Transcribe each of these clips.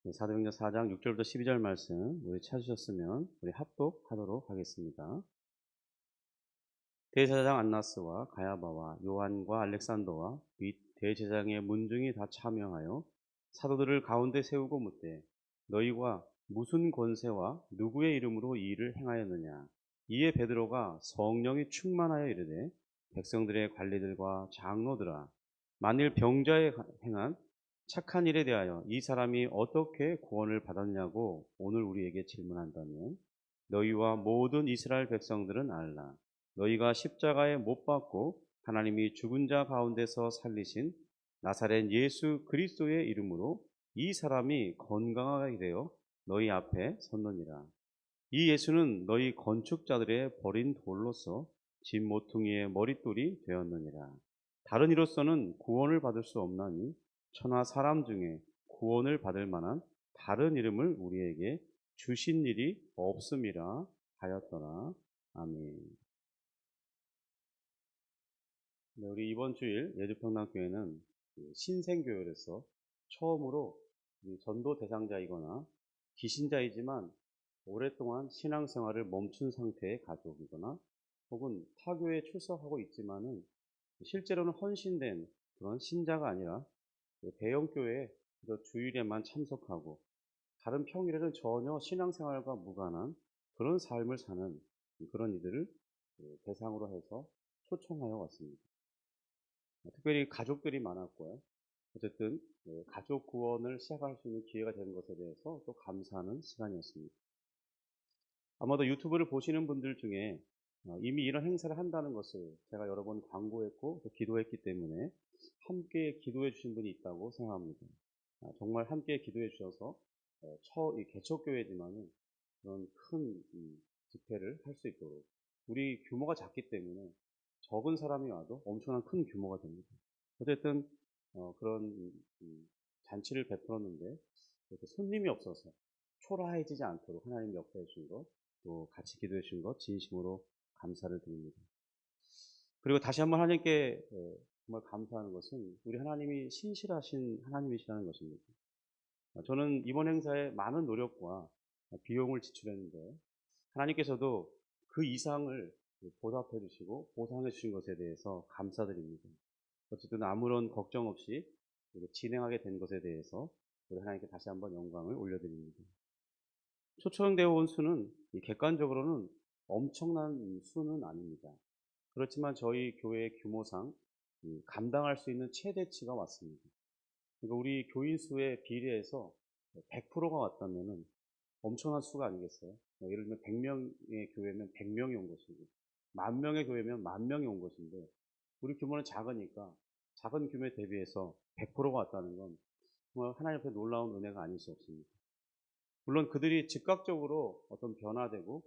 사도행전 4장 6절부터 12절 말씀 우리 찾으셨으면 우리 합독하도록 하겠습니다. 대제사장 안나스와 가야바와 요한과 알렉산더와 및 대제사장의 문중이 다 참여하여 사도들을 가운데 세우고 묻되 너희가 무슨 권세와 누구의 이름으로 이 일을 행하였느냐. 이에 베드로가 성령이 충만하여 이르되 백성들의 관리들과 장로들아, 만일 병자에 행한 착한 일에 대하여 이 사람이 어떻게 구원을 받았냐고 오늘 우리에게 질문한다면 너희와 모든 이스라엘 백성들은 알라. 너희가 십자가에 못 박고 하나님이 죽은 자 가운데서 살리신 나사렛 예수 그리스도의 이름으로 이 사람이 건강하게 되어 너희 앞에 섰느니라. 이 예수는 너희 건축자들의 버린 돌로서 집 모퉁이의 머릿돌이 되었느니라. 다른 이로서는 구원을 받을 수 없나니 천하 사람 중에 구원을 받을 만한 다른 이름을 우리에게 주신 일이 없음이라 하였더라. 아멘. 네, 우리 이번 주일 예주평강교회는 신생교회로서 처음으로 전도 대상자이거나 기신자이지만 오랫동안 신앙생활을 멈춘 상태의 가족이거나 혹은 타교에 출석하고 있지만은 실제로는 헌신된 그런 신자가 아니라 대형교회에 주일에만 참석하고 다른 평일에는 전혀 신앙생활과 무관한 그런 삶을 사는 그런 이들을 대상으로 해서 초청하여 왔습니다. 특별히 가족들이 많았고요. 어쨌든 가족 구원을 시작할 수 있는 기회가 되는 것에 대해서 또 감사하는 시간이었습니다. 아마도 유튜브를 보시는 분들 중에 이미 이런 행사를 한다는 것을 제가 여러 번 광고했고 또 기도했기 때문에 함께 기도해 주신 분이 있다고 생각합니다. 정말 함께 기도해 주셔서 개척교회지만은 그런 큰 집회를 할 수 있도록, 우리 규모가 작기 때문에 적은 사람이 와도 엄청난 큰 규모가 됩니다. 어쨌든 그런 잔치를 베풀었는데 이렇게 손님이 없어서 초라해지지 않도록 하나님 역사해 주신 것, 또 같이 기도해 주신 것 진심으로 감사를 드립니다. 그리고 다시 한번 하나님께 정말 감사하는 것은 우리 하나님이 신실하신 하나님이시라는 것입니다. 저는 이번 행사에 많은 노력과 비용을 지출했는데 하나님께서도 그 이상을 보답해 주시고 보상해 주신 것에 대해서 감사드립니다. 어쨌든 아무런 걱정 없이 진행하게 된 것에 대해서 우리 하나님께 다시 한번 영광을 올려드립니다. 초청되어 온 수는 객관적으로는 엄청난 수는 아닙니다. 그렇지만 저희 교회의 규모상 감당할 수 있는 최대치가 왔습니다. 그러니까 우리 교인 수에 비례해서 100%가 왔다면 엄청난 수가 아니겠어요? 예를 들면 100명의 교회면 100명이 온 것이고 10,000명의 교회면 10,000명이 온 것인데 우리 규모는 작으니까 작은 규모에 대비해서 100%가 왔다는 건 정말 하나님 앞에 놀라운 은혜가 아닐 수 없습니다. 물론 그들이 즉각적으로 어떤 변화되고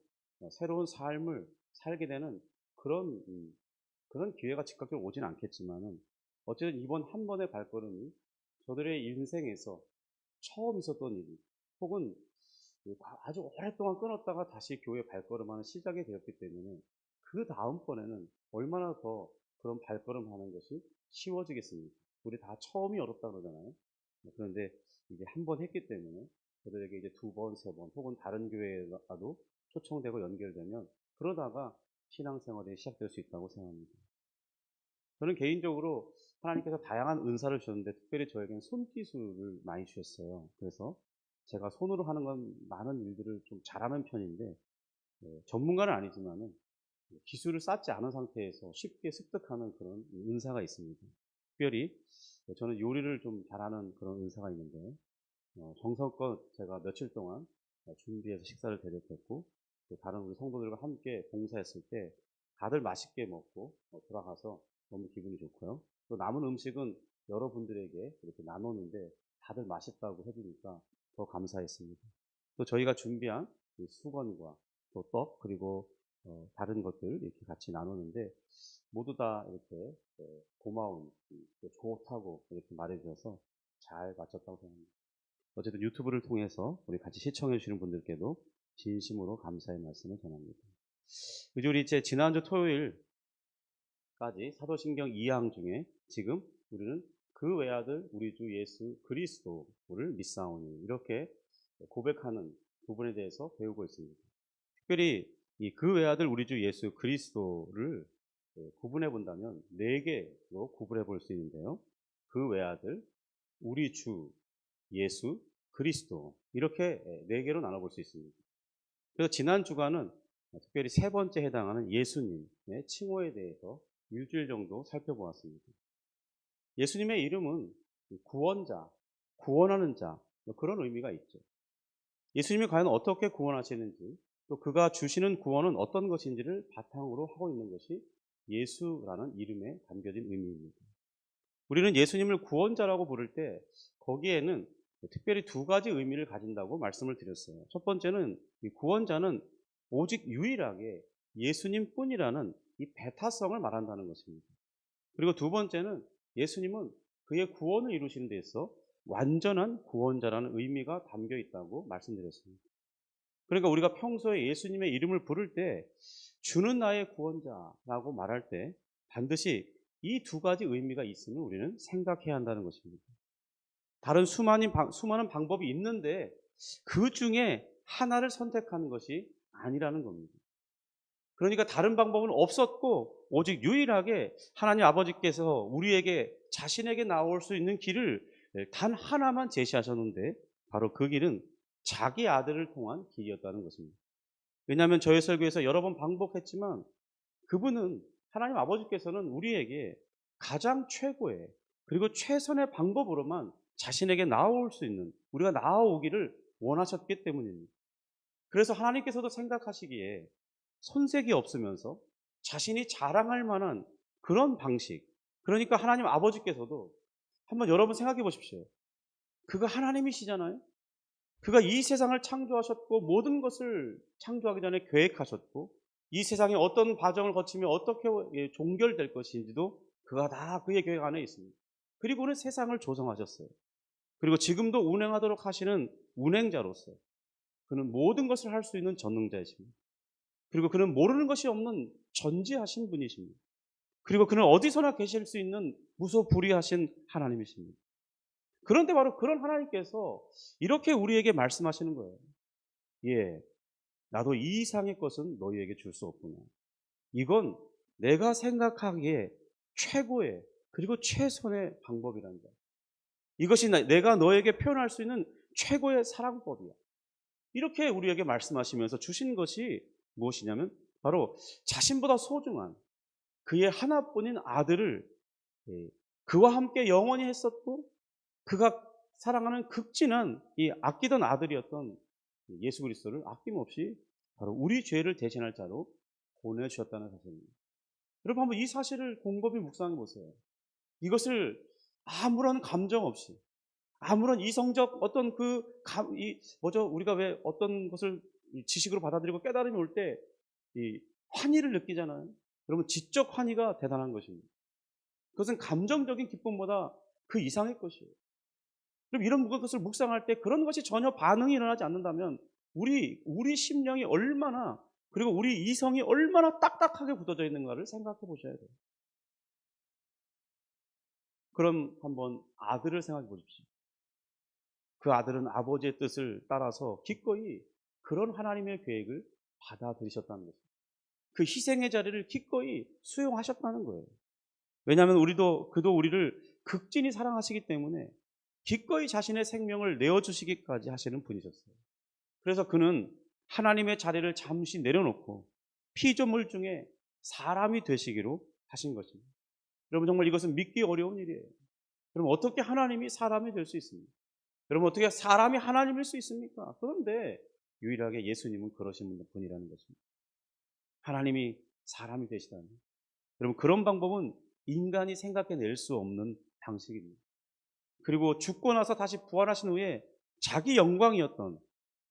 새로운 삶을 살게 되는 그런 그런 기회가 즉각적으로 오진 않겠지만은 어쨌든 이번 한 번의 발걸음이 저들의 인생에서 처음 있었던 일이 혹은 아주 오랫동안 끊었다가 다시 교회 발걸음하는 시작이 되었기 때문에 그 다음번에는 얼마나 더 그런 발걸음하는 것이 쉬워지겠습니까? 우리 다 처음이 어렵다 그러잖아요. 그런데 이제 한 번 했기 때문에 저들에게 이제 두 번, 세 번 혹은 다른 교회라도 초청되고 연결되면 그러다가 신앙생활이 시작될 수 있다고 생각합니다. 저는 개인적으로 하나님께서 다양한 은사를 주셨는데 특별히 저에게는 손기술을 많이 주셨어요. 그래서 제가 손으로 하는 건 많은 일들을 좀 잘하는 편인데 전문가는 아니지만은 기술을 쌓지 않은 상태에서 쉽게 습득하는 그런 은사가 있습니다. 특별히 저는 요리를 좀 잘하는 그런 은사가 있는데 정성껏 제가 며칠 동안 준비해서 식사를 대접했고 또 다른 우리 성도들과 함께 봉사했을 때 다들 맛있게 먹고 돌아가서 너무 기분이 좋고요. 또 남은 음식은 여러분들에게 이렇게 나누는데 다들 맛있다고 해주니까 더 감사했습니다. 또 저희가 준비한 수건과 또 떡 그리고 다른 것들 이렇게 같이 나누는데 모두 다 이렇게 고마운 좋다고 이렇게 말해주셔서 잘 마쳤다고 생각합니다. 어쨌든 유튜브를 통해서 우리 같이 시청해 주시는 분들께도 진심으로 감사의 말씀을 전합니다. 우리 이제 지난주 토요일까지 사도신경 2강 중에 지금 우리는 그 외아들 우리 주 예수 그리스도를 믿사오니 이렇게 고백하는 부분에 대해서 배우고 있습니다. 특별히 이 그 외아들 우리 주 예수 그리스도를 구분해 본다면 네 개로 구분해 볼 수 있는데요. 그 외아들 우리 주 예수 그리스도 이렇게 네 개로 나눠 볼 수 있습니다. 그래서 지난 주간은 특별히 세 번째 해당하는 예수님의 칭호에 대해서 일주일 정도 살펴보았습니다. 예수님의 이름은 구원자, 구원하는 자 그런 의미가 있죠. 예수님이 과연 어떻게 구원하시는지 또 그가 주시는 구원은 어떤 것인지를 바탕으로 하고 있는 것이 예수라는 이름에 담겨진 의미입니다. 우리는 예수님을 구원자라고 부를 때 거기에는 특별히 두 가지 의미를 가진다고 말씀을 드렸어요. 첫 번째는 이 구원자는 오직 유일하게 예수님뿐이라는 이 배타성을 말한다는 것입니다. 그리고 두 번째는 예수님은 그의 구원을 이루시는 데 있어 완전한 구원자라는 의미가 담겨 있다고 말씀드렸습니다. 그러니까 우리가 평소에 예수님의 이름을 부를 때 주는 나의 구원자라고 말할 때 반드시 이 두 가지 의미가 있음을 우리는 생각해야 한다는 것입니다. 다른 수많은 방법이 있는데 그 중에 하나를 선택하는 것이 아니라는 겁니다. 그러니까 다른 방법은 없었고 오직 유일하게 하나님 아버지께서 우리에게 자신에게 나올 수 있는 길을 단 하나만 제시하셨는데 바로 그 길은 자기 아들을 통한 길이었다는 것입니다. 왜냐하면 저의 설교에서 여러 번 반복했지만 그분은 하나님 아버지께서는 우리에게 가장 최고의 그리고 최선의 방법으로만 자신에게 나아올 수 있는 우리가 나아오기를 원하셨기 때문입니다. 그래서 하나님께서도 생각하시기에 손색이 없으면서 자신이 자랑할 만한 그런 방식 그러니까 하나님 아버지께서도 한번 여러분 생각해 보십시오. 그가 하나님이시잖아요. 그가 이 세상을 창조하셨고 모든 것을 창조하기 전에 계획하셨고 이 세상에 어떤 과정을 거치며 어떻게 종결될 것인지도 그가 다 그의 계획 안에 있습니다. 그리고는 세상을 조성하셨어요. 그리고 지금도 운행하도록 하시는 운행자로서 그는 모든 것을 할 수 있는 전능자이십니다. 그리고 그는 모르는 것이 없는 전지하신 분이십니다. 그리고 그는 어디서나 계실 수 있는 무소불위하신 하나님이십니다. 그런데 바로 그런 하나님께서 이렇게 우리에게 말씀하시는 거예요. 예, 나도 이 이상의 것은 너희에게 줄 수 없구나. 이건 내가 생각하기에 최고의 그리고 최선의 방법이란다. 이것이 내가 너에게 표현할 수 있는 최고의 사랑법이야. 이렇게 우리에게 말씀하시면서 주신 것이 무엇이냐면 바로 자신보다 소중한 그의 하나뿐인 아들을 그와 함께 영원히 했었고 그가 사랑하는 극진한 이 아끼던 아들이었던 예수 그리스도를 아낌없이 바로 우리 죄를 대신할 자로 보내주셨다는 사실입니다. 여러분 한번 이 사실을 곰곰이 묵상해 보세요. 이것을 아무런 감정 없이 아무런 이성적 어떤 우리가 왜 어떤 것을 지식으로 받아들이고 깨달음이 올 때 이 환희를 느끼잖아요. 여러분 지적 환희가 대단한 것입니다. 그것은 감정적인 기쁨보다 그 이상의 것이에요. 그럼 이런 것을 묵상할 때 그런 것이 전혀 반응이 일어나지 않는다면 우리 심령이 얼마나 그리고 우리 이성이 얼마나 딱딱하게 굳어져 있는가를 생각해 보셔야 돼요. 그럼 한번 아들을 생각해 보십시오. 그 아들은 아버지의 뜻을 따라서 기꺼이 그런 하나님의 계획을 받아들이셨다는 것입니다. 그 희생의 자리를 기꺼이 수용하셨다는 거예요. 왜냐하면 그도 우리를 극진히 사랑하시기 때문에 기꺼이 자신의 생명을 내어주시기까지 하시는 분이셨어요. 그래서 그는 하나님의 자리를 잠시 내려놓고 피조물 중에 사람이 되시기로 하신 것입니다. 여러분 정말 이것은 믿기 어려운 일이에요. 그럼 어떻게 하나님이 사람이 될 수 있습니까? 여러분 어떻게 사람이 하나님일 수 있습니까? 그런데 유일하게 예수님은 그러신 분이라는 것입니다. 하나님이 사람이 되시다니. 여러분 그런 방법은 인간이 생각해낼 수 없는 방식입니다. 그리고 죽고 나서 다시 부활하신 후에 자기 영광이었던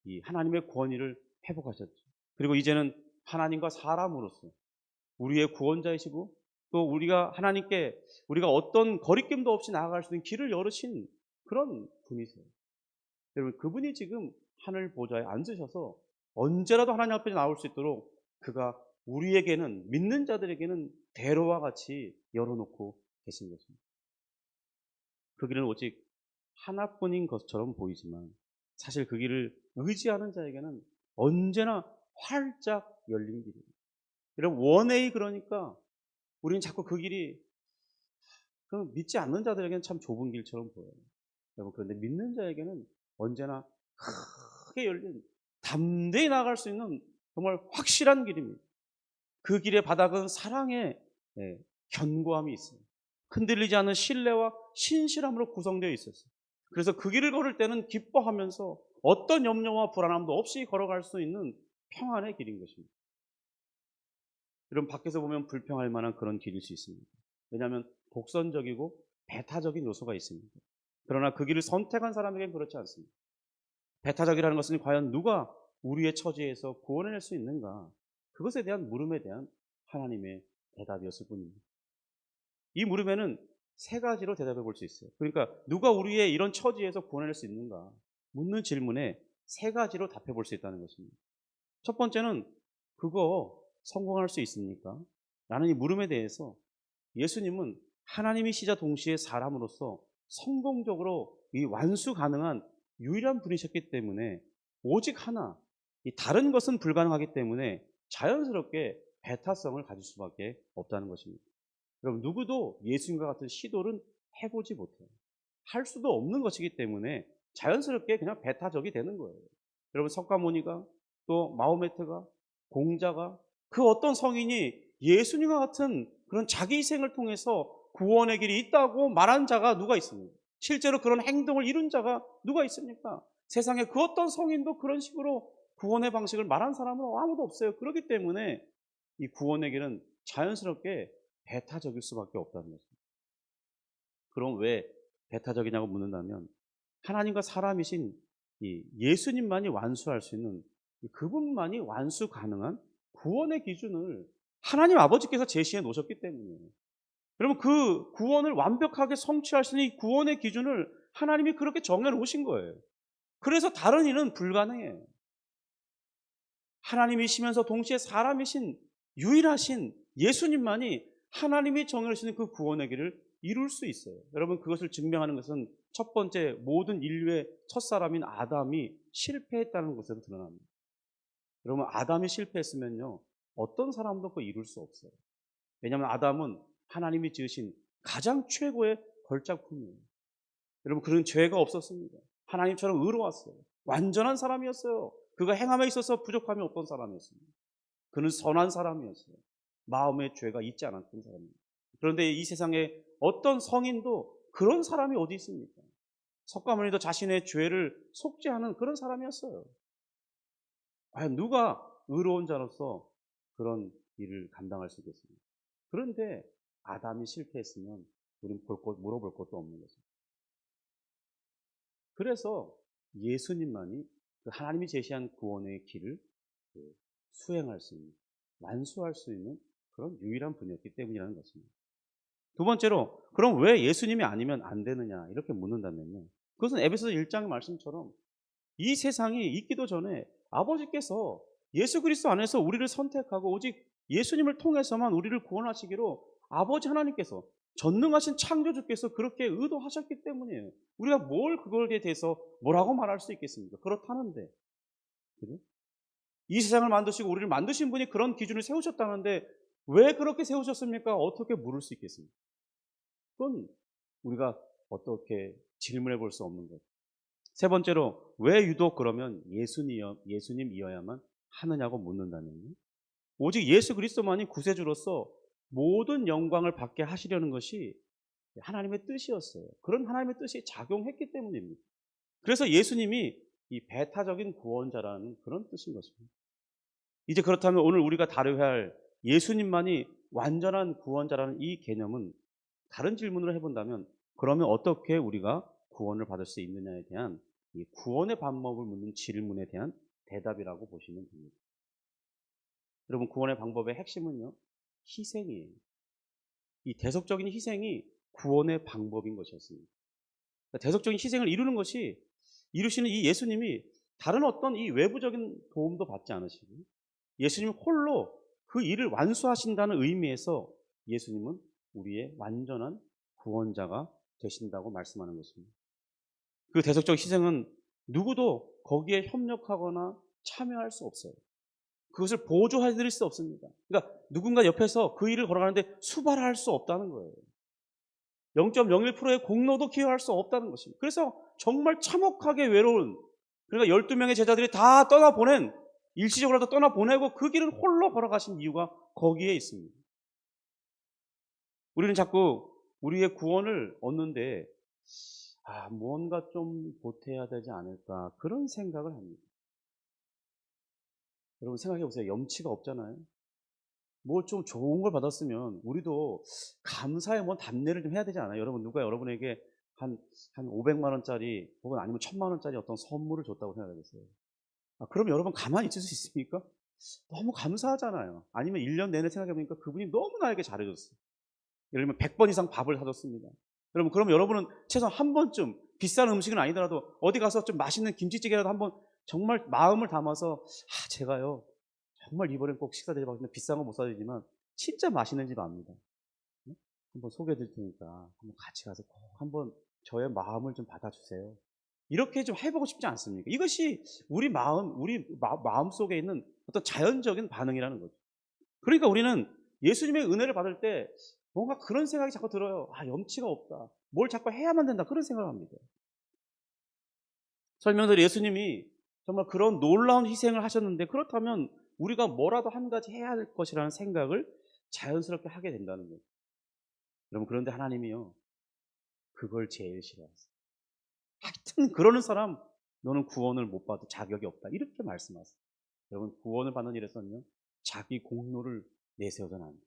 이 하나님의 권위를 회복하셨죠. 그리고 이제는 하나님과 사람으로서 우리의 구원자이시고 또 하나님께 우리가 어떤 거리낌도 없이 나아갈 수 있는 길을 열으신 그런 분이세요. 여러분 그분이 지금 하늘 보좌에 앉으셔서 언제라도 하나님 앞에 나올 수 있도록 그가 우리에게는 믿는 자들에게는 대로와 같이 열어놓고 계신 것입니다. 그 길은 오직 하나뿐인 것처럼 보이지만 사실 그 길을 의지하는 자에게는 언제나 활짝 열린 길이에요. 여러분 원웨이 그러니까 우리는 자꾸 그 길이 믿지 않는 자들에게는 참 좁은 길처럼 보여요. 여러분 그런데 믿는 자에게는 언제나 크게 열린 담대히 나아갈 수 있는 정말 확실한 길입니다. 그 길의 바닥은 사랑의 견고함이 있어요. 흔들리지 않는 신뢰와 신실함으로 구성되어 있었어요. 그래서 그 길을 걸을 때는 기뻐하면서 어떤 염려와 불안함도 없이 걸어갈 수 있는 평안의 길인 것입니다. 여러분 밖에서 보면 불평할 만한 그런 길일 수 있습니다. 왜냐하면 독선적이고 배타적인 요소가 있습니다. 그러나 그 길을 선택한 사람에게는 그렇지 않습니다. 배타적이라는 것은 과연 누가 우리의 처지에서 구원해낼 수 있는가? 그것에 대한 물음에 대한 하나님의 대답이었을 뿐입니다. 이 물음에는 세 가지로 대답해 볼 수 있어요. 그러니까 누가 우리의 이런 처지에서 구원해낼 수 있는가? 묻는 질문에 세 가지로 답해 볼 수 있다는 것입니다. 첫 번째는 그거 성공할 수 있습니까? 라는 이 물음에 대해서 예수님은 하나님이시자 동시에 사람으로서 성공적으로 이 완수 가능한 유일한 분이셨기 때문에 오직 하나, 이 다른 것은 불가능하기 때문에 자연스럽게 배타성을 가질 수밖에 없다는 것입니다. 여러분 누구도 예수님과 같은 시도를 해보지 못해요. 할 수도 없는 것이기 때문에 자연스럽게 그냥 배타적이 되는 거예요. 여러분 석가모니가 또 마호메트가 공자가 그 어떤 성인이 예수님과 같은 그런 자기 희생을 통해서 구원의 길이 있다고 말한 자가 누가 있습니까? 실제로 그런 행동을 이룬 자가 누가 있습니까? 세상에 그 어떤 성인도 그런 식으로 구원의 방식을 말한 사람은 아무도 없어요. 그렇기 때문에 이 구원의 길은 자연스럽게 배타적일 수밖에 없다는 것입니다. 그럼 왜 배타적이냐고 묻는다면 하나님과 사람이신 이 예수님만이 완수할 수 있는 그분만이 완수 가능한 구원의 기준을 하나님 아버지께서 제시해 놓으셨기 때문에 여러분 그 구원을 완벽하게 성취할 수 있는 이 구원의 기준을 하나님이 그렇게 정해 놓으신 거예요. 그래서 다른 일은 불가능해요. 하나님이시면서 동시에 사람이신 유일하신 예수님만이 하나님이 정해 놓으시는 그 구원의 길을 이룰 수 있어요. 여러분 그것을 증명하는 것은 첫 번째 모든 인류의 첫사람인 아담이 실패했다는 것에서 드러납니다. 여러분 아담이 실패했으면요 어떤 사람도 그거 이룰 수 없어요. 왜냐하면 아담은 하나님이 지으신 가장 최고의 걸작품이에요. 여러분 그런 죄가 없었습니다. 하나님처럼 의로웠어요. 완전한 사람이었어요. 그가 행함에 있어서 부족함이 없던 사람이었습니다. 그는 선한 사람이었어요. 마음에 죄가 있지 않았던 사람입니다. 그런데 이 세상에 어떤 성인도 그런 사람이 어디 있습니까? 석가모니도 자신의 죄를 속죄하는 그런 사람이었어요. 과연 누가 의로운 자로서 그런 일을 감당할 수 있겠습니까? 그런데 아담이 실패했으면 우린 물어볼 것도 없는 것입니다. 그래서 예수님만이 그 하나님이 제시한 구원의 길을 수행할 수 있는, 완수할 수 있는 그런 유일한 분이었기 때문이라는 것입니다. 두 번째로 그럼 왜 예수님이 아니면 안 되느냐 이렇게 묻는다면요. 그것은 에베소서 1장의 말씀처럼 이 세상이 있기도 전에 아버지께서 예수 그리스도 안에서 우리를 선택하고 오직 예수님을 통해서만 우리를 구원하시기로 아버지 하나님께서 전능하신 창조주께서 그렇게 의도하셨기 때문이에요. 우리가 뭘 그거에 대해서 뭐라고 말할 수 있겠습니까? 그렇다는데. 그죠? 이 세상을 만드시고 우리를 만드신 분이 그런 기준을 세우셨다는데 왜 그렇게 세우셨습니까? 어떻게 물을 수 있겠습니까? 그건 우리가 어떻게 질문해 볼 수 없는 거죠. 세 번째로 왜 유독 그러면 예수님이어야만 하느냐고 묻는다면요. 오직 예수 그리스도만이 구세주로서 모든 영광을 받게 하시려는 것이 하나님의 뜻이었어요. 그런 하나님의 뜻이 작용했기 때문입니다. 그래서 예수님이 이 배타적인 구원자라는 그런 뜻인 것입니다. 이제 그렇다면 오늘 우리가 다뤄야 할 예수님만이 완전한 구원자라는 이 개념은 다른 질문을 해본다면 그러면 어떻게 우리가 구원을 받을 수 있느냐에 대한 이 구원의 방법을 묻는 질문에 대한 대답이라고 보시면 됩니다. 여러분 구원의 방법의 핵심은요. 희생이에요. 이 대속적인 희생이 구원의 방법인 것이었습니다. 그러니까 대속적인 희생을 이루시는 이 예수님이 다른 어떤 이 외부적인 도움도 받지 않으시고 예수님 홀로 그 일을 완수하신다는 의미에서 예수님은 우리의 완전한 구원자가 되신다고 말씀하는 것입니다. 그 대속적 희생은 누구도 거기에 협력하거나 참여할 수 없어요. 그것을 보조해드릴 수 없습니다. 그러니까 누군가 옆에서 그 일을 걸어가는데 수발할 수 없다는 거예요. 0.01%의 공로도 기여할 수 없다는 것입니다. 그래서 정말 참혹하게 외로운, 그러니까 12명의 제자들이 다 떠나보낸, 일시적으로라도 떠나보내고 그 길을 홀로 걸어가신 이유가 거기에 있습니다. 우리는 자꾸 우리의 구원을 얻는데 뭔가 좀 보태야 되지 않을까, 그런 생각을 합니다. 여러분 생각해 보세요. 염치가 없잖아요. 뭘 좀 좋은 걸 받았으면 우리도 감사의 답례를 좀 해야 되지 않아요? 여러분, 누가 여러분에게 한 500만 원짜리 혹은 아니면 1000만 원짜리 어떤 선물을 줬다고 생각하겠어요? 그럼 여러분 가만히 있을 수 있습니까? 너무 감사하잖아요. 아니면 1년 내내 생각해 보니까 그분이 너무 나에게 잘해줬어요. 예를 들면 100번 이상 밥을 사줬습니다. 여러분, 그럼 여러분은 최소한 한 번쯤, 비싼 음식은 아니더라도 어디 가서 좀 맛있는 김치찌개라도 한번 정말 마음을 담아서 제가요 정말 이번엔 꼭 식사 대접하겠는데 비싼 거 못 사드리지만 진짜 맛있는 집 압니다. 한번 소개해 드릴 테니까 한번 같이 가서 꼭 한번 저의 마음을 좀 받아주세요. 이렇게 좀 해보고 싶지 않습니까? 이것이 우리 마음 속에 있는 어떤 자연적인 반응이라는 거죠. 그러니까 우리는 예수님의 은혜를 받을 때 뭔가 그런 생각이 자꾸 들어요. 염치가 없다. 뭘 자꾸 해야만 된다. 그런 생각을 합니다. 설명대로 예수님이 정말 그런 놀라운 희생을 하셨는데, 그렇다면 우리가 뭐라도 한 가지 해야 할 것이라는 생각을 자연스럽게 하게 된다는 거예요. 여러분, 그런데 하나님이요, 그걸 제일 싫어하세요. 하여튼 그러는 사람 너는 구원을 못 받을 자격이 없다, 이렇게 말씀하세요. 여러분, 구원을 받는 일에서는요 자기 공로를 내세워서는 안 돼요.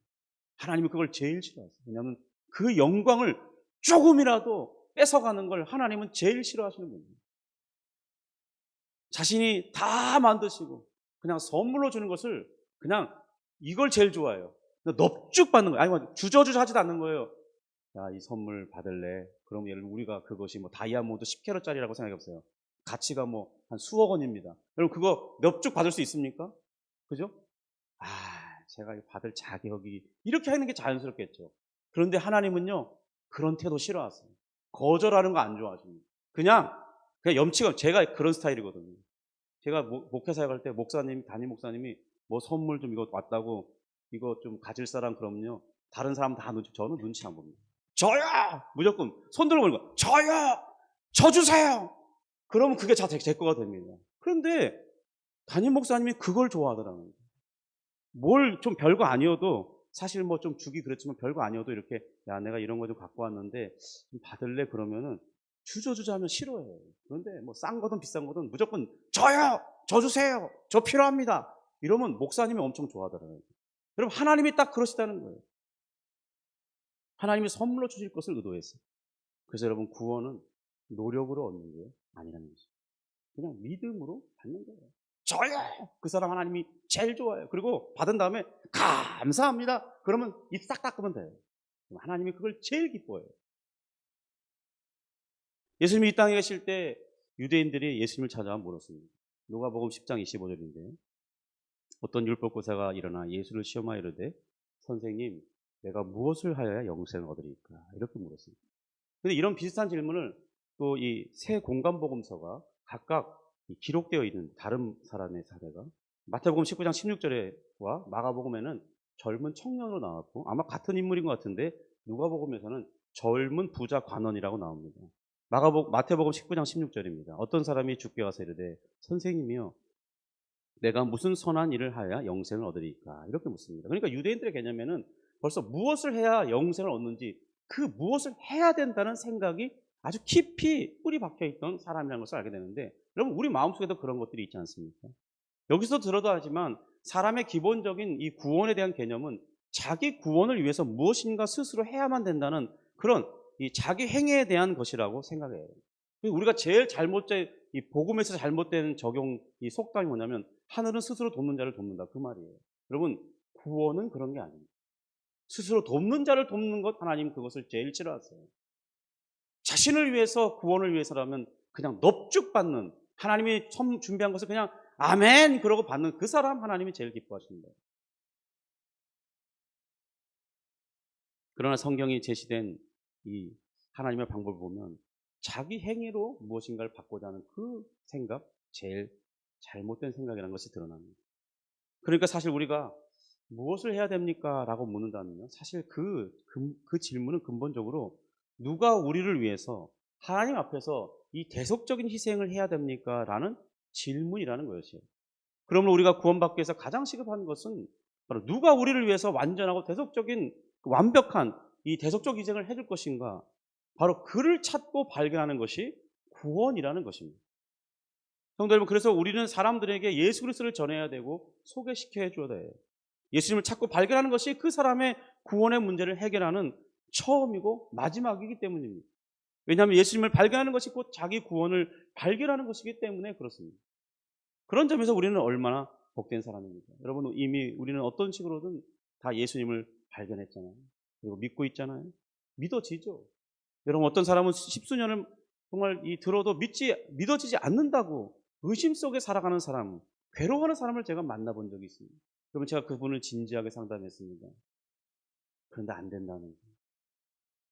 하나님은 그걸 제일 싫어하세요. 왜냐하면 그 영광을 조금이라도 뺏어가는 걸 하나님은 제일 싫어하시는 분이에요. 자신이 다 만드시고 그냥 선물로 주는 것을, 그냥 이걸 제일 좋아해요. 넙죽 받는 거예요. 아니, 주저주저 하지도 않는 거예요. 야, 이 선물 받을래? 그럼 예를 들면 우리가 그것이 다이아몬드 10캐럿짜리라고 생각해보세요. 가치가 한 수억 원입니다. 여러분, 그거 넙죽 받을 수 있습니까? 그죠? 제가 받을 자격이, 이렇게 하는 게 자연스럽겠죠. 그런데 하나님은요 그런 태도 싫어하세요. 거절하는 거 안 좋아하십니다. 그냥 염치가, 제가 그런 스타일이거든요. 제가 목회사에 갈 때 담임 목사님이 선물 좀 이거 왔다고, 이거 좀 가질 사람, 그러면요 다른 사람 다 저는 눈치 안 봅니다. 저요! 무조건 손 들어 보니까 저요! 저 주세요! 그러면 그게 제 거가 됩니다. 그런데 담임 목사님이 그걸 좋아하더라고요. 뭘 좀 별거 아니어도, 사실 좀 주기 그렇지만 별거 아니어도 이렇게, 야, 내가 이런 거 좀 갖고 왔는데 좀 받을래? 그러면은 주저주저 하면 싫어해요. 그런데 싼 거든 비싼 거든 무조건 저요! 저 주세요! 저 필요합니다! 이러면 목사님이 엄청 좋아하더라고요. 여러분, 하나님이 딱 그러시다는 거예요. 하나님이 선물로 주실 것을 의도했어요. 그래서 여러분, 구원은 노력으로 얻는 게 아니라는 거죠. 그냥 믿음으로 받는 거예요. 저요! 그 사람 하나님이 제일 좋아해요. 그리고 받은 다음에 감사합니다. 그러면 입 싹 닦으면 돼요. 하나님이 그걸 제일 기뻐해요. 예수님이 이 땅에 계실 때 유대인들이 예수님을 찾아와 물었습니다. 누가복음 10장 25절인데, 어떤 율법교사가 일어나 예수를 시험하여 이르되, 선생님, 내가 무엇을 하여야 영생을 얻으리까? 이렇게 물었습니다. 그런데 이런 비슷한 질문을 또 이 세 공간복음서가 각각 기록되어 있는 다른 사람의 사례가, 마태복음 19장 16절에와 마가복음에는 젊은 청년으로 나왔고, 아마 같은 인물인 것 같은데 누가복음에서는 젊은 부자 관원이라고 나옵니다. 마태복음 19장 16절입니다. 어떤 사람이 주께 와서 이르되, 선생님이요, 내가 무슨 선한 일을 하여야 영생을 얻으리까? 이렇게 묻습니다. 그러니까 유대인들의 개념에는 벌써 무엇을 해야 영생을 얻는지, 그 무엇을 해야 된다는 생각이 아주 깊이 뿌리 박혀 있던 사람이라는 것을 알게 되는데, 여러분, 우리 마음속에도 그런 것들이 있지 않습니까? 여기서 들어도 하지만 사람의 기본적인 이 구원에 대한 개념은 자기 구원을 위해서 무엇인가 스스로 해야만 된다는 그런 이 자기 행위에 대한 것이라고 생각해요. 우리가 제일 이 복음에서 잘못된 적용, 이 속담이 뭐냐면, 하늘은 스스로 돕는 자를 돕는다, 그 말이에요. 여러분, 구원은 그런 게 아닙니다. 스스로 돕는 자를 돕는 것, 하나님 그것을 제일 싫어하세요. 자신을 위해서, 구원을 위해서라면 그냥 넙죽 받는, 하나님이 준비한 것을 그냥 아멘 그러고 받는 그 사람, 하나님이 제일 기뻐하십니다. 그러나 성경이 제시된 이 하나님의 방법을 보면 자기 행위로 무엇인가를 받고자 하는 그 생각, 제일 잘못된 생각이라는 것이 드러납니다. 그러니까 사실 우리가 무엇을 해야 됩니까? 라고 묻는다면요. 사실 그 질문은 근본적으로 누가 우리를 위해서 하나님 앞에서 이 대속적인 희생을 해야 됩니까? 라는 질문이라는 것이에요. 그러므로 우리가 구원받기 위해서 가장 시급한 것은 바로 누가 우리를 위해서 완전하고 대속적인 완벽한 이 대속적 희생을 해줄 것인가? 바로 그를 찾고 발견하는 것이 구원이라는 것입니다. 성도 여러분, 그래서 우리는 사람들에게 예수 그리스도를 전해야 되고 소개시켜 줘야 돼요. 예수님을 찾고 발견하는 것이 그 사람의 구원의 문제를 해결하는 처음이고 마지막이기 때문입니다. 왜냐하면 예수님을 발견하는 것이 곧 자기 구원을 발견하는 것이기 때문에 그렇습니다. 그런 점에서 우리는 얼마나 복된 사람입니까? 여러분, 이미 우리는 어떤 식으로든 다 예수님을 발견했잖아요. 그리고 믿고 있잖아요. 믿어지죠. 여러분, 어떤 사람은 십수년을 정말 들어도 믿어지지 않는다고 의심 속에 살아가는 사람, 괴로워하는 사람을 제가 만나본 적이 있습니다. 그러면 제가 그분을 진지하게 상담했습니다. 그런데 안 된다는 거예요.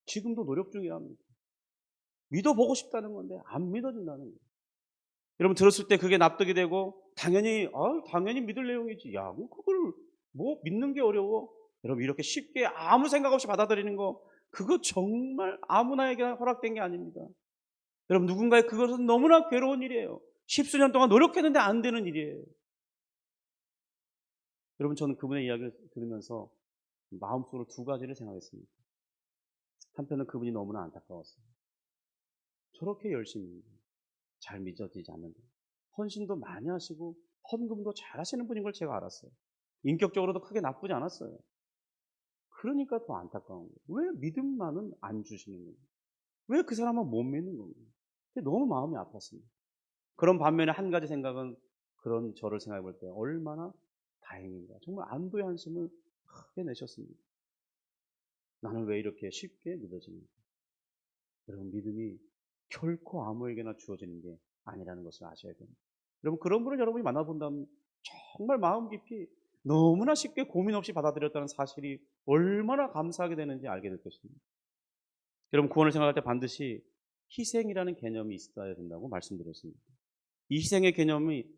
지금도 노력 중이랍니다. 믿어보고 싶다는 건데 안 믿어진다는 거예요. 여러분, 들었을 때 그게 납득이 되고 당연히 믿을 내용이지. 야, 뭐 그걸 뭐 믿는 게 어려워? 여러분, 이렇게 쉽게 아무 생각 없이 받아들이는 거, 그거 정말 아무나에게 허락된 게 아닙니다. 여러분, 누군가의 그것은 너무나 괴로운 일이에요. 십수년 동안 노력했는데 안 되는 일이에요. 여러분, 저는 그분의 이야기를 들으면서 마음속으로 두 가지를 생각했습니다. 한편은 그분이 너무나 안타까웠어요. 저렇게 열심히 잘 믿어지지 않는다. 헌신도 많이 하시고 헌금도 잘 하시는 분인 걸 제가 알았어요. 인격적으로도 크게 나쁘지 않았어요. 그러니까 더 안타까운 거예요. 왜 믿음만은 안 주시는 거예요? 왜 그 사람은 못 믿는 건가요? 너무 마음이 아팠습니다. 그런 반면에 한 가지 생각은, 그런 저를 생각해 볼 때 얼마나 다행인가. 정말 안도의 한숨을 크게 내셨습니다. 나는 왜 이렇게 쉽게 믿어지는가. 여러분, 믿음이 결코 아무에게나 주어지는 게 아니라는 것을 아셔야 됩니다. 여러분, 그런 분을 여러분이 만나본다면 정말 마음 깊이 너무나 쉽게 고민 없이 받아들였다는 사실이 얼마나 감사하게 되는지 알게 될 것입니다. 여러분, 구원을 생각할 때 반드시 희생이라는 개념이 있어야 된다고 말씀드렸습니다. 이 희생의 개념을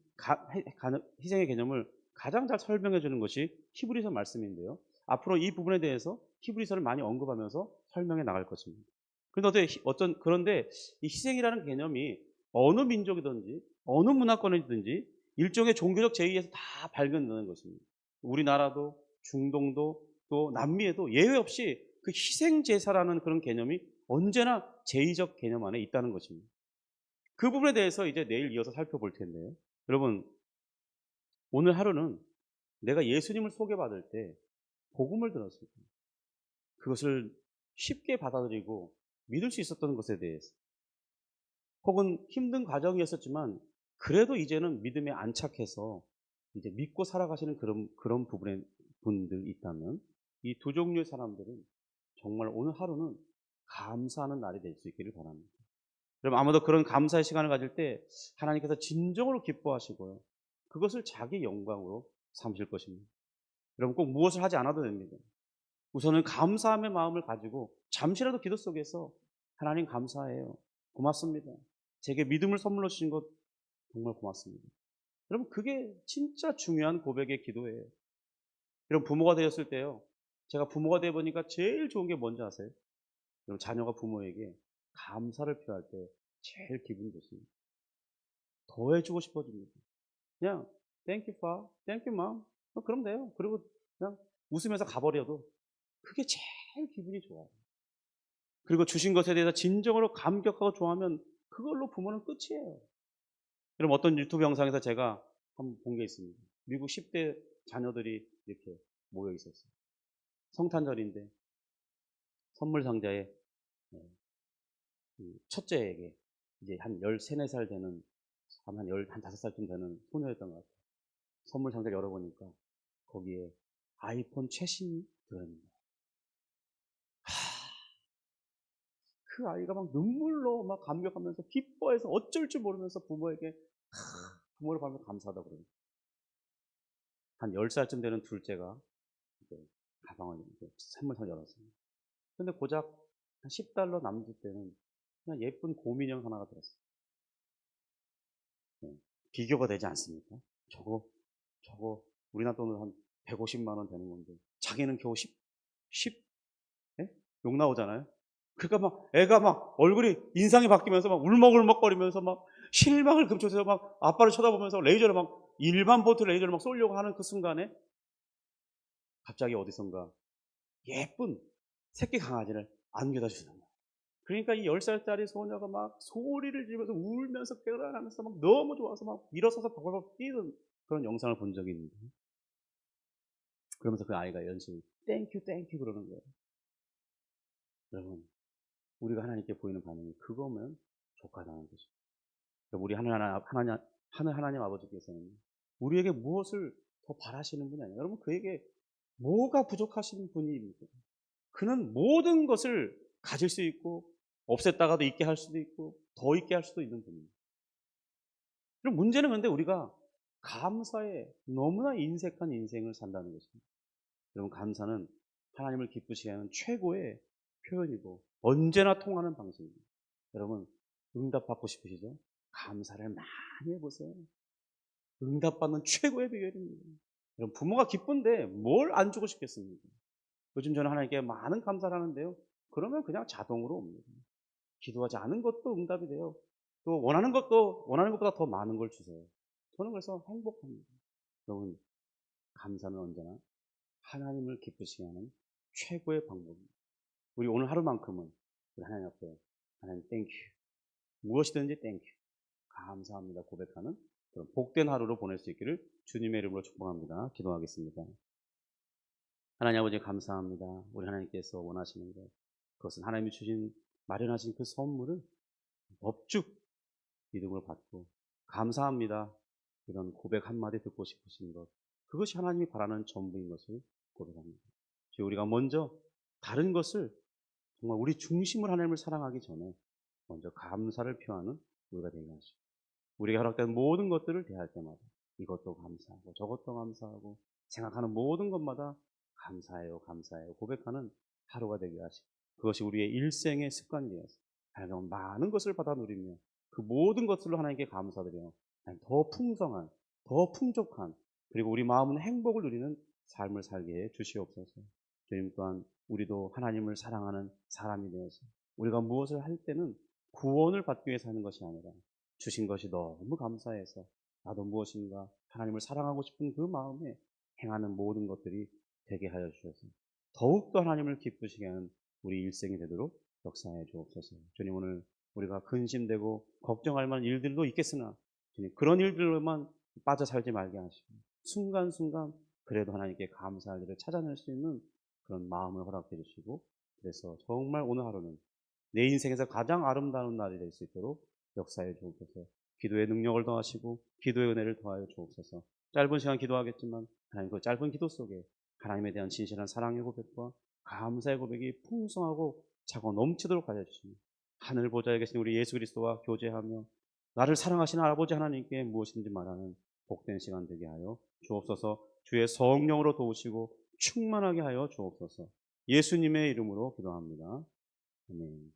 가장 잘 설명해 주는 것이 히브리서 말씀인데요. 앞으로 이 부분에 대해서 히브리서를 많이 언급하면서 설명해 나갈 것입니다. 그런데 이 희생이라는 개념이 어느 민족이든지 어느 문화권이든지 일종의 종교적 제의에서 다 발견되는 것입니다. 우리나라도 중동도 또 남미에도 예외 없이 그 희생 제사라는 그런 개념이 언제나 제의적 개념 안에 있다는 것입니다. 그 부분에 대해서 이제 내일 이어서 살펴볼 텐데요. 여러분, 오늘 하루는 내가 예수님을 소개받을 때 복음을 들었을 때 그것을 쉽게 받아들이고 믿을 수 있었던 것에 대해서, 혹은 힘든 과정이었었지만 그래도 이제는 믿음에 안착해서 이제 믿고 살아가시는 그런 부분의 분들 있다면, 이 두 종류의 사람들은 정말 오늘 하루는 감사하는 날이 될 수 있기를 바랍니다. 여러분, 아마도 그런 감사의 시간을 가질 때 하나님께서 진정으로 기뻐하시고요, 그것을 자기 영광으로 삼으실 것입니다. 여러분, 꼭 무엇을 하지 않아도 됩니다. 우선은 감사함의 마음을 가지고 잠시라도 기도 속에서 하나님 감사해요. 고맙습니다. 제게 믿음을 선물로 주신 것 정말 고맙습니다. 여러분, 그게 진짜 중요한 고백의 기도예요. 여러분, 부모가 되었을 때요, 제가 부모가 되어 보니까 제일 좋은 게 뭔지 아세요? 여러분, 자녀가 부모에게 감사를 표할 때 제일 기분이 좋습니다. 더 해주고 싶어집니다. 그냥 Thank you, Father. Thank you, Mom. 그럼 돼요. 그리고 그냥 웃으면서 가버려도 그게 제일 기분이 좋아요. 그리고 주신 것에 대해서 진정으로 감격하고 좋아하면 그걸로 부모는 끝이에요. 여러분, 어떤 유튜브 영상에서 제가 한번 본 게 있습니다. 미국 10대 자녀들이 이렇게 모여 있었어요. 성탄절인데 선물 상자에 첫째에게 이제 한 13, 14살 되는, 아마 한 15살쯤 되는 소녀였던 것 같아요. 선물 상자를 열어보니까 거기에 아이폰 최신이 들어있는 거예요. 그 아이가 막 눈물로 막 감격하면서 기뻐해서 어쩔 줄 모르면서 부모에게 부모를 보면 감사하다고 그래요. 한 10살쯤 되는 둘째가 이제 가방을 이제 선물상을 열었어요. 근데 고작 한 $10 남을 때는 그냥 예쁜 곰인형 하나가 들었어요. 네. 비교가 되지 않습니까? 저거 우리나라 돈으로 한 150만 원 되는 건데 자기는 겨우 10 예? 욕 나오잖아요. 그러니까 막 애가 막 얼굴이 인상이 바뀌면서 막 울먹울먹거리면서 막 실망을 금쳐서 막 아빠를 쳐다보면서 레이저를 막 일반 보트 레이저를 막 쏘려고 하는 그 순간에 갑자기 어디선가 예쁜 새끼 강아지를 안겨다 주는 거예요. 그러니까 이 10살짜리 소녀가 막 소리를 지르면서 울면서 깨어나면서 막 너무 좋아서 막 일어서서 벌벌 뛰는 그런 영상을 본 적이 있는데, 그러면서 그 아이가 연신 땡큐 땡큐 그러는 거예요. 여러분, 우리가 하나님께 보이는 반응이 그거면 족하다는 것이죠. 우리 하나님 아버지께서는 우리에게 무엇을 더 바라시는 분이 아니에요. 여러분, 그에게 뭐가 부족하신 분입니까? 그는 모든 것을 가질 수 있고 없앴다가도 있게 할 수도 있고 더 있게 할 수도 있는 분입니다. 그럼 문제는 근데 우리가 감사에 너무나 인색한 인생을 산다는 것입니다. 여러분, 감사는 하나님을 기쁘시게 하는 최고의 표현이고 언제나 통하는 방식입니다. 여러분, 응답받고 싶으시죠? 감사를 많이 해보세요. 응답받는 최고의 비결입니다. 여러분, 부모가 기쁜데 뭘 안 주고 싶겠습니까? 요즘 저는 하나님께 많은 감사를 하는데요. 그러면 그냥 자동으로 옵니다. 기도하지 않은 것도 응답이 돼요. 또 원하는 것보다 더 많은 걸 주세요. 저는 그래서 행복합니다. 여러분, 감사는 언제나 하나님을 기쁘시게 하는 최고의 방법입니다. 우리 오늘 하루만큼은 우리 하나님 앞에 하나님 땡큐, 무엇이든지 땡큐, 감사합니다 고백하는 그런 복된 하루로 보낼 수 있기를 주님의 이름으로 축복합니다. 기도하겠습니다. 하나님 아버지 감사합니다. 우리 하나님께서 원하시는 것, 그것은 하나님이 주신 마련하신 그 선물을 법죽 믿음을 받고 감사합니다. 이런 고백 한마디 듣고 싶으신 것, 그것이 하나님이 바라는 전부인 것을 고백합니다. 우리가 먼저 다른 것을 정말 우리 중심으로 하나님을 사랑하기 전에 먼저 감사를 표하는 우리가 되게 하시고, 우리가 허락된 모든 것들을 대할 때마다 이것도 감사하고 저것도 감사하고 생각하는 모든 것마다 감사해요 감사해요 고백하는 하루가 되게 하시고, 그것이 우리의 일생의 습관이 되어서 하나님 많은 것을 받아 누리며 그 모든 것들로 하나님께 감사드려 더 풍성한, 더 풍족한, 그리고 우리 마음은 행복을 누리는 삶을 살게 해 주시옵소서. 주님 또한 우리도 하나님을 사랑하는 사람이 되어서 우리가 무엇을 할 때는 구원을 받기 위해서 하는 것이 아니라 주신 것이 너무 감사해서 나도 무엇인가 하나님을 사랑하고 싶은 그 마음에 행하는 모든 것들이 되게 하여 주셔서 더욱더 하나님을 기쁘시게 하는 우리 일생이 되도록 역사해 주옵소서. 주님, 오늘 우리가 근심되고 걱정할 만한 일들도 있겠으나 주님, 그런 일들로만 빠져 살지 말게 하시고 순간순간 그래도 하나님께 감사할 일을 찾아낼 수 있는 그런 마음을 허락해 주시고, 그래서 정말 오늘 하루는 내 인생에서 가장 아름다운 날이 될 수 있도록 역사해 주옵소서. 기도의 능력을 더하시고 기도의 은혜를 더하여 주옵소서. 짧은 시간 기도하겠지만 하나님 그 짧은 기도 속에 하나님에 대한 진실한 사랑의 고백과 감사의 고백이 풍성하고 차고 넘치도록 하여 주시니 하늘 보좌에 계신 우리 예수 그리스도와 교제하며 나를 사랑하시는 아버지 하나님께 무엇인지 말하는 복된 시간 되게 하여 주옵소서. 주의 성령으로 도우시고 충만하게 하여 주옵소서. 예수님의 이름으로 기도합니다. 아멘.